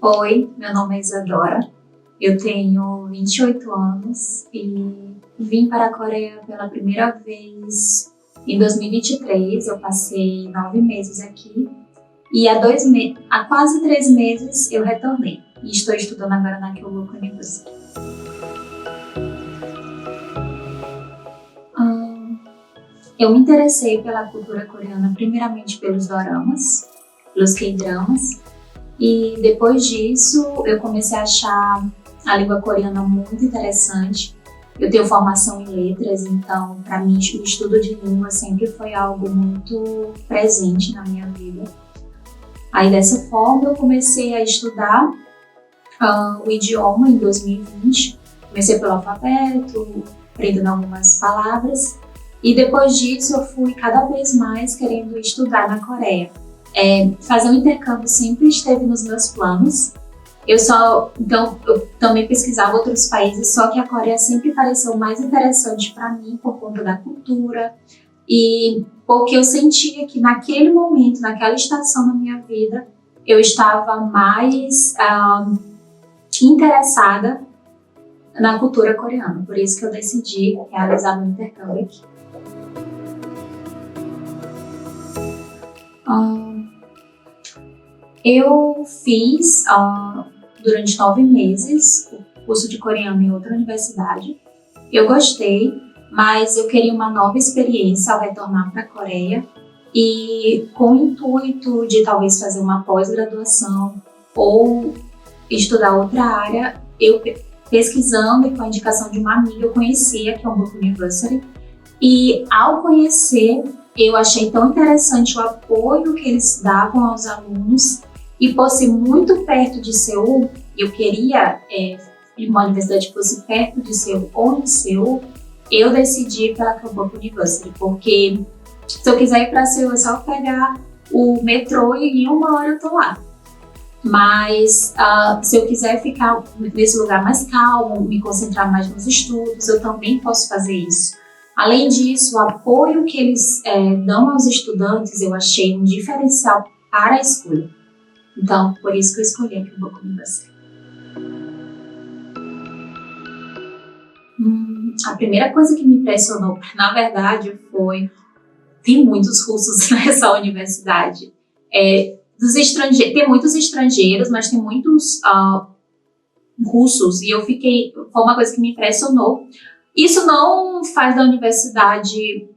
Oi, meu nome é Isadora, eu tenho 28 anos e vim para a Coreia pela primeira vez em 2023. Eu passei 9 meses aqui e há quase 3 meses eu retornei e estou estudando agora na Kyoto University. Eu me interessei pela cultura coreana primeiramente pelos doramas, pelos K-dramas, e depois disso eu comecei a achar a língua coreana muito interessante. Eu tenho formação em letras, então para mim o estudo de língua sempre foi algo muito presente na minha vida. Aí dessa forma eu comecei a estudar o idioma em 2020. Comecei pelo alfabeto, aprendendo algumas palavras. E depois disso eu fui cada vez mais querendo estudar na Coreia. Fazer um intercâmbio sempre esteve nos meus planos. Então eu também pesquisava outros países, só que a Coreia sempre pareceu mais interessante para mim por conta da cultura e porque eu sentia que naquele momento, naquela estação da minha vida, eu estava mais interessada na cultura coreana. Por isso que eu decidi realizar meu intercâmbio aqui. Eu fiz durante 9 meses o curso de coreano em outra universidade. Eu gostei, mas eu queria uma nova experiência ao retornar para a Coreia e com o intuito de talvez fazer uma pós-graduação ou estudar outra área. Eu pesquisando e com a indicação de uma amiga, eu conheci a Kyoto University e ao conhecer eu achei tão interessante o apoio que eles davam aos alunos e por ser muito perto de Seul, eu queria uma universidade que fosse perto de Seul ou em Seul, eu decidi pela Kyoto University, porque se eu quiser ir para Seul é só pegar o metrô e em 1 hora eu tô lá. Mas se eu quiser ficar nesse lugar mais calmo, me concentrar mais nos estudos, eu também posso fazer isso. Além disso, o apoio que eles dão aos estudantes, eu achei um diferencial para a escolha. Então, por isso que eu escolhi a Kyoto University. A primeira coisa que me impressionou, na verdade, tem muitos russos nessa universidade. Tem muitos estrangeiros, mas tem muitos russos, e foi uma coisa que me impressionou. Isso não faz da universidade,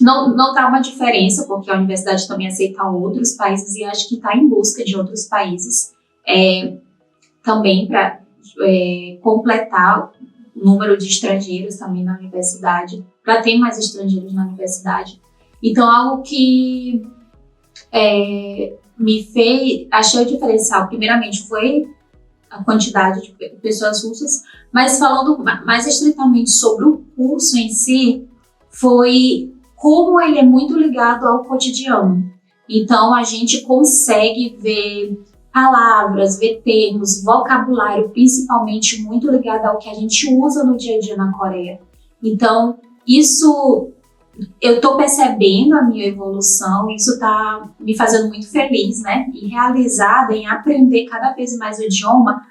não dá uma diferença, porque a universidade também aceita outros países e acho que está em busca de outros países também para completar o número de estrangeiros também na universidade, para ter mais estrangeiros na universidade. Então, algo que achei o diferencial, primeiramente, foi a quantidade de pessoas russas, mas falando mais estritamente sobre o curso em si, foi como ele é muito ligado ao cotidiano. Então, a gente consegue ver palavras, ver termos, vocabulário, principalmente muito ligado ao que a gente usa no dia a dia na Coreia. Então, isso eu estou percebendo a minha evolução, isso está me fazendo muito feliz, né? E realizada em aprender cada vez mais o idioma,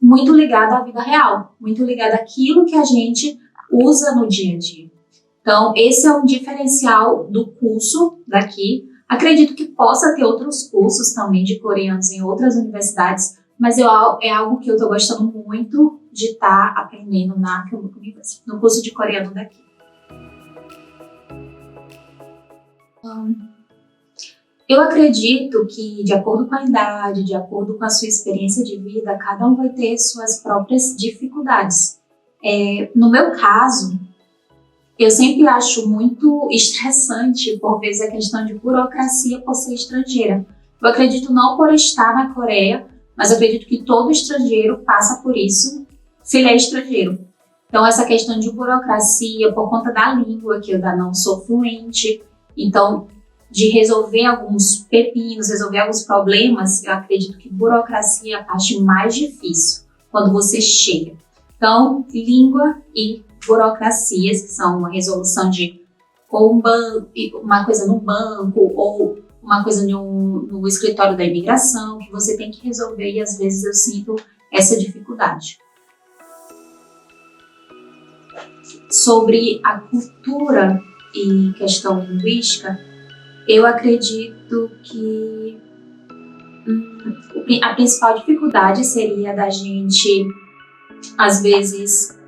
muito ligado à vida real, muito ligado àquilo que a gente usa no dia a dia. Então, esse é um diferencial do curso daqui. Acredito que possa ter outros cursos também de coreanos em outras universidades, mas é algo que eu estou gostando muito de estar aprendendo na Kyoto University, no curso de coreano daqui. Eu acredito que, de acordo com a idade, de acordo com a sua experiência de vida, cada um vai ter suas próprias dificuldades. No meu caso, eu sempre acho muito estressante, por vezes, a questão de burocracia por ser estrangeira. Eu acredito não por estar na Coreia, mas eu acredito que todo estrangeiro passa por isso, se ele é estrangeiro. Então, essa questão de burocracia, por conta da língua, que eu ainda não sou fluente, então, de resolver alguns pepinos, resolver alguns problemas, eu acredito que burocracia é a parte mais difícil quando você chega. Então, língua e burocracias, que são uma resolução de ou uma coisa no banco, ou uma coisa no escritório da imigração que você tem que resolver e às vezes eu sinto essa dificuldade. Sobre a cultura e questão linguística, eu acredito que a principal dificuldade seria da gente, às vezes,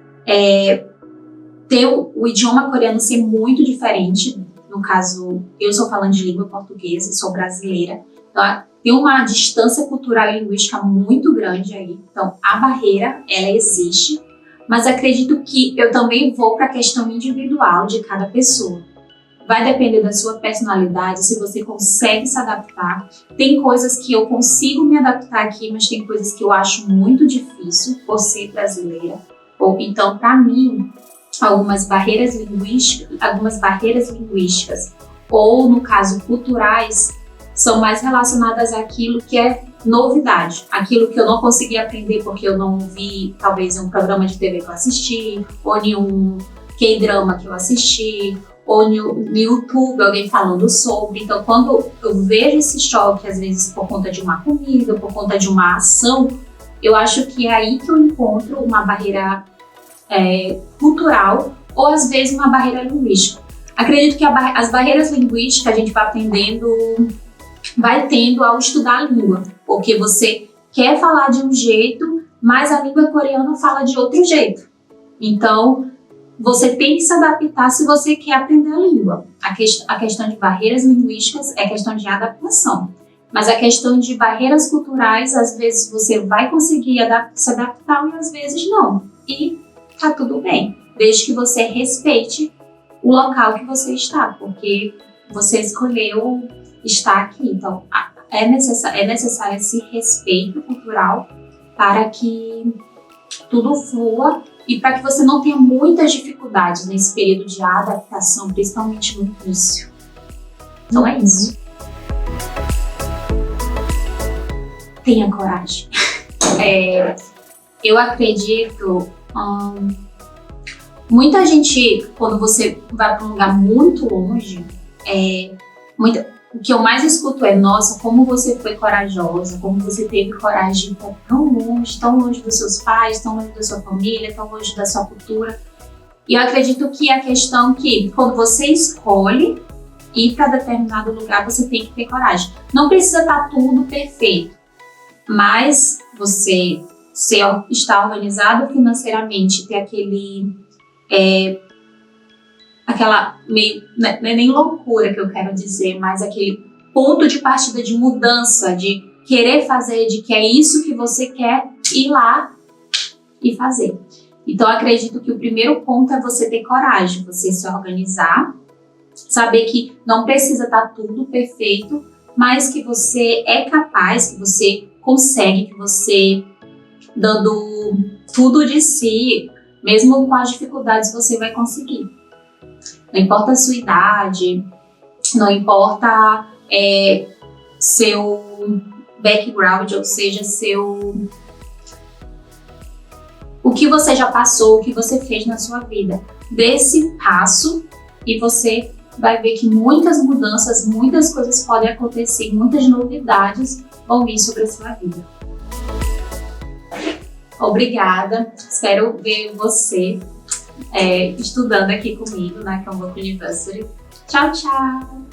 ter o idioma coreano ser muito diferente. No caso, eu sou falando de língua portuguesa, sou brasileira, então tem uma distância cultural e linguística muito grande aí. Então, a barreira, ela existe, mas acredito que eu também vou para a questão individual de cada pessoa. Vai depender da sua personalidade, se você consegue se adaptar. Tem coisas que eu consigo me adaptar aqui, mas tem coisas que eu acho muito difícil por ser brasileira. Então, para mim, algumas barreiras linguísticas, ou no caso culturais, são mais relacionadas àquilo que é novidade, aquilo que eu não consegui aprender porque eu não vi, talvez, um programa de TV que eu assisti, ou nenhum K-drama que eu assisti, ou no YouTube alguém falando sobre. Então, quando eu vejo esse choque, às vezes por conta de uma comida, por conta de uma ação, eu acho que é aí que eu encontro uma barreira cultural ou às vezes uma barreira linguística. Acredito que as barreiras linguísticas a gente vai tendo ao estudar a língua, porque você quer falar de um jeito, mas a língua coreana fala de outro jeito. Então, você tem que se adaptar se você quer aprender a língua. A questão de barreiras linguísticas é questão de adaptação. Mas a questão de barreiras culturais, às vezes você vai conseguir se adaptar e às vezes não. E tá tudo bem, desde que você respeite o local que você está, porque você escolheu estar aqui. Então, é necessário esse respeito cultural para que tudo flua e para que você não tenha muitas dificuldades nesse período de adaptação, principalmente no início. Então é isso. Tenha coragem. Eu acredito, muita gente, quando você vai para um lugar muito longe, o que eu mais escuto é: nossa, como você foi corajosa, como você teve coragem de ir tão longe dos seus pais, tão longe da sua família, tão longe da sua cultura. E eu acredito que a questão que, quando você escolhe ir para determinado lugar, você tem que ter coragem. Não precisa estar tudo perfeito, mas você estar organizado financeiramente, ter aquela meio, não é nem loucura que eu quero dizer, mas aquele ponto de partida de mudança, de querer fazer, de que é isso que você quer ir lá e fazer. Então, eu acredito que o primeiro ponto é você ter coragem, você se organizar, saber que não precisa estar tudo perfeito, mas que você é capaz, que você consegue, que você, dando tudo de si, mesmo com as dificuldades, você vai conseguir. Não importa a sua idade, não importa seu background, ou seja, o que você já passou, o que você fez na sua vida. Dê esse passo e você vai ver que muitas mudanças, muitas coisas podem acontecer, muitas novidades vão vir sobre a sua vida. Obrigada, espero ver você estudando aqui comigo na Kanboku University. Tchau, tchau!